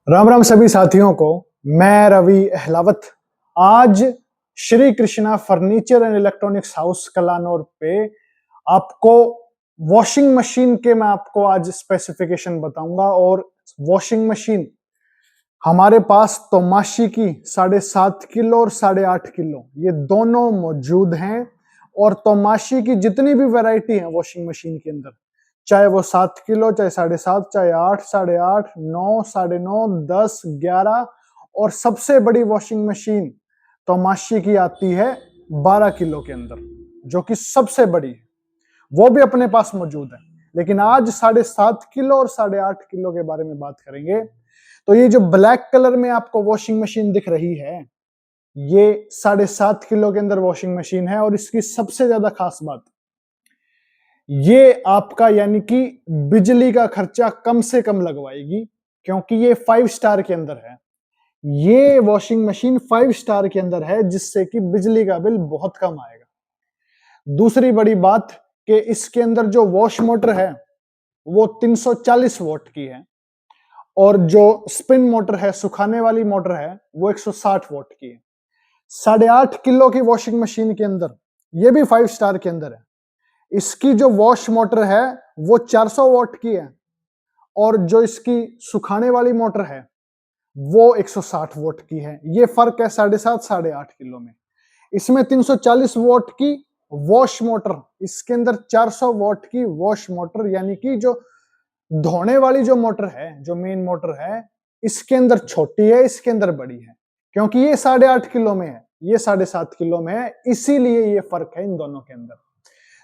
राम राम सभी साथियों को। मैं रवि अहलावत आज Shri Krishna furniture and electronics house Kalanaur पे आपको वॉशिंग मशीन के मैं आपको आज स्पेसिफिकेशन बताऊंगा। और वॉशिंग मशीन हमारे पास तोमाशी की 7.5 किलो और 8.5 किलो ये दोनों मौजूद हैं। और तोमाशी की जितनी भी वैरायटी है वॉशिंग मशीन के अंदर, चाहे वो 7 किलो, चाहे 7.5, चाहे 8, 8.5, 9, 9.5, 10, 11 और सबसे बड़ी वॉशिंग मशीन तोमाशी की आती है 12 किलो के अंदर, जो कि सबसे बड़ी है, वो भी अपने पास मौजूद है। लेकिन आज 7.5 किलो और 8.5 किलो के बारे में बात करेंगे। तो ये जो ब्लैक कलर में आपको वॉशिंग मशीन दिख रही है, ये 7.5 किलो के अंदर वॉशिंग मशीन है। और इसकी सबसे ज्यादा खास बात, ये आपका यानी कि बिजली का खर्चा कम से कम लगवाएगी, क्योंकि ये 5 स्टार के अंदर है। ये वॉशिंग मशीन 5 स्टार के अंदर है, जिससे कि बिजली का बिल बहुत कम आएगा। दूसरी बड़ी बात कि इसके अंदर जो वॉश मोटर है वो 340 वोल्ट की है, और जो स्पिन मोटर है, सुखाने वाली मोटर है, वो 160 वोल्ट की है। 8.5 किलो की वॉशिंग मशीन के अंदर, ये भी 5 स्टार के अंदर है, इसकी जो वॉश मोटर है वो 400 वोल्ट की है, और जो इसकी सुखाने वाली मोटर है वो 160 वोल्ट की है। ये फर्क है 7.5 8.5 किलो में। इसमें 340 वोल्ट की वॉश मोटर, इसके अंदर 400 वोल्ट की वॉश मोटर, यानी कि जो धोने वाली जो मोटर है, जो मेन मोटर है, इसके अंदर छोटी है, इसके अंदर बड़ी है, क्योंकि ये 8.5 किलो में है, ये 7.5 किलो में है, इसीलिए ये फर्क है इन दोनों के अंदर।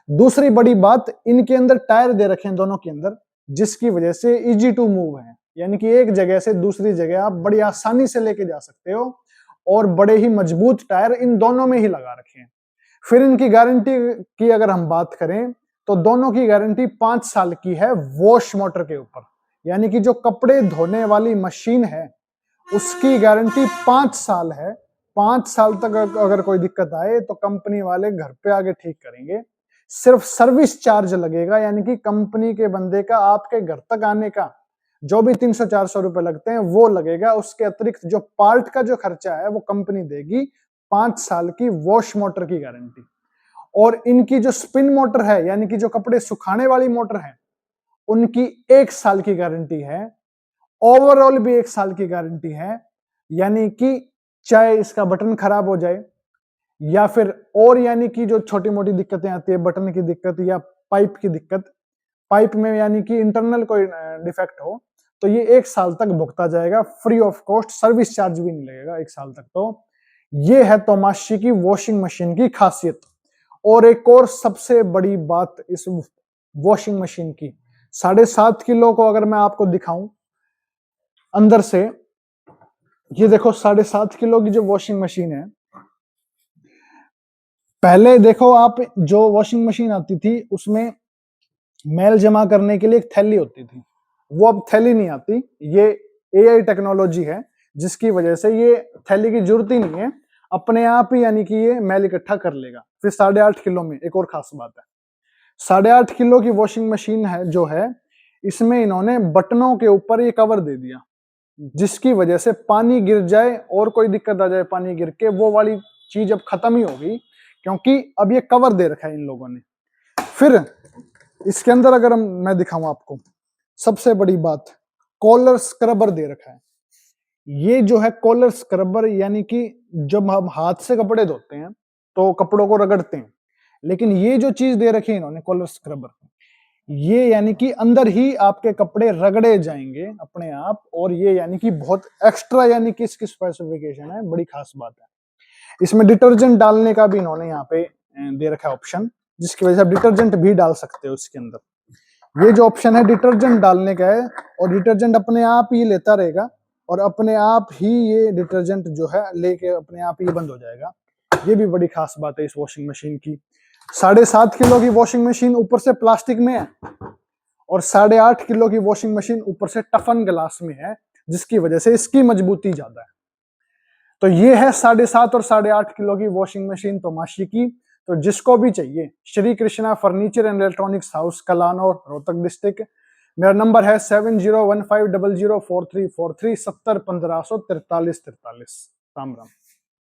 दूसरी बड़ी बात, इनके अंदर टायर दे रखे हैं दोनों के अंदर, जिसकी वजह से इजी टू मूव है, यानी कि एक जगह से दूसरी जगह आप बड़ी आसानी से लेके जा सकते हो। और बड़े ही मजबूत टायर इन दोनों में ही लगा रखे हैं। फिर इनकी गारंटी की अगर हम बात करें, तो दोनों की गारंटी 5 साल की है वॉश मोटर के ऊपर, यानी कि जो कपड़े धोने वाली मशीन है उसकी गारंटी 5 साल है। 5 साल तक अगर कोई दिक्कत आए तो कंपनी वाले घर पे आके ठीक करेंगे। सिर्फ सर्विस चार्ज लगेगा, यानी कि कंपनी के बंदे का आपके घर तक आने का जो भी 300-400 रुपए लगते हैं वो लगेगा। उसके अतिरिक्त जो पार्ट का जो खर्चा है वो कंपनी देगी। 5 साल की वॉश मोटर की गारंटी। और इनकी जो स्पिन मोटर है, यानी कि जो कपड़े सुखाने वाली मोटर है, उनकी 1 साल की गारंटी है। ओवरऑल भी 1 साल की गारंटी है, यानी कि चाहे इसका बटन खराब हो जाए, या फिर और यानी कि जो छोटी मोटी दिक्कतें आती है, बटन की दिक्कत या पाइप की दिक्कत, पाइप में यानी कि इंटरनल कोई डिफेक्ट हो, तो ये 1 साल तक भुगता जाएगा free of cost, service charge भी नहीं लगेगा 1 साल तक। तो ये है तोमाशी की वॉशिंग मशीन की खासियत। और एक और सबसे बड़ी बात इस वॉशिंग मशीन की, 7.5 किलो को अगर मैं आपको दिखाऊं अंदर से, ये देखो 7.5 किलो की जो वॉशिंग मशीन है, पहले देखो आप, जो वॉशिंग मशीन आती थी उसमें मैल जमा करने के लिए एक थैली होती थी, वो अब थैली नहीं आती। ये एआई टेक्नोलॉजी है, जिसकी वजह से ये थैली की जरूरत ही नहीं है, अपने आप ही यानी कि ये मैल इकट्ठा कर लेगा। फिर 8.5 किलो में एक और खास बात है, 8.5 किलो की वॉशिंग मशीन है जो है, इसमें इन्होंने बटनों के ऊपर ये कवर दे दिया, जिसकी वजह से पानी गिर जाए और कोई दिक्कत आ जाए पानी गिर के, वो वाली चीज अब खत्म ही होगी, क्योंकि अब ये कवर दे रखा है इन लोगों ने। फिर इसके अंदर अगर मैं दिखाऊं आपको, सबसे बड़ी बात, कॉलर स्क्रबर दे रखा है। ये जो है कॉलर स्क्रबर, यानी कि जब हम हाथ से कपड़े धोते हैं तो कपड़ों को रगड़ते हैं, लेकिन ये जो चीज दे रखी है इन्होंने कॉलर स्क्रबर, ये यानी कि अंदर ही आपके कपड़े रगड़े जाएंगे अपने आप। और ये यानी कि बहुत एक्स्ट्रा, यानी कि इसकी स्पेसिफिकेशन है, बड़ी खास बात है। इसमें डिटर्जेंट डालने का भी इन्होंने यहाँ पे दे रखा है ऑप्शन, जिसकी वजह से आप डिटर्जेंट भी डाल सकते हो इसके अंदर। ये जो ऑप्शन है डिटर्जेंट डालने का है, और डिटर्जेंट अपने आप ही लेता रहेगा, और अपने आप ही ये डिटर्जेंट जो है लेके अपने आप ही बंद हो जाएगा। ये भी बड़ी खास बात है इस वॉशिंग मशीन की। 7.5 किलो की वॉशिंग मशीन ऊपर से प्लास्टिक में है, और 8.5 किलो की वॉशिंग मशीन ऊपर से टफन ग्लास में है, जिसकी वजह से इसकी मजबूती ज्यादा है। तो ये है 7.5 और 8.5 किलो की वॉशिंग मशीन तोमाशी की। तो जिसको भी चाहिए, Shri Krishna furniture and electronics house, Kalanaur, Rohtak district, मेरा नंबर है 7015004343 70 1543 43। राम राम।